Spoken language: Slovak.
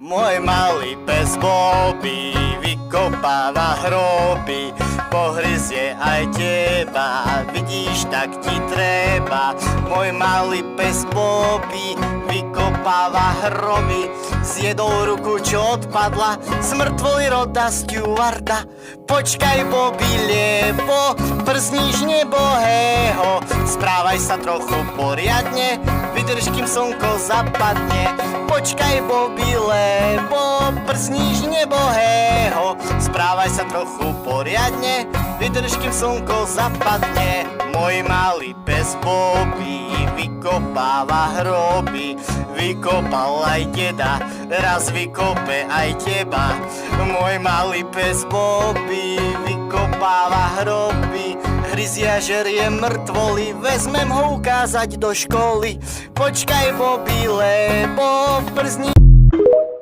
Môj malý pes Bobby vykopáva hroby, pohryzie aj teba, vidíš, tak ti treba. Môj malý pes Bobby vykopáva hroby, zjedol ruku, čo odpadla z mŕtvoly roda Stewarda. Počkaj, Bobby, lebo przníš nebohého, správaj sa trochu poriadne, vydrž, kým slnko zapadne. Počkaj, Bobby, lebo przníš nebohého, správaj sa trochu poriadne, vydrž, kým slnko zapadne. Môj malý pes Bobby vykopáva hroby, vykopal aj deda, raz vykope aj teba. Môj malý pes Bobby vykopáva hroby, hryzia, žerie mŕtvoly, vezmem ho ukázať do školy. Počkaj, Bobby, lebo przní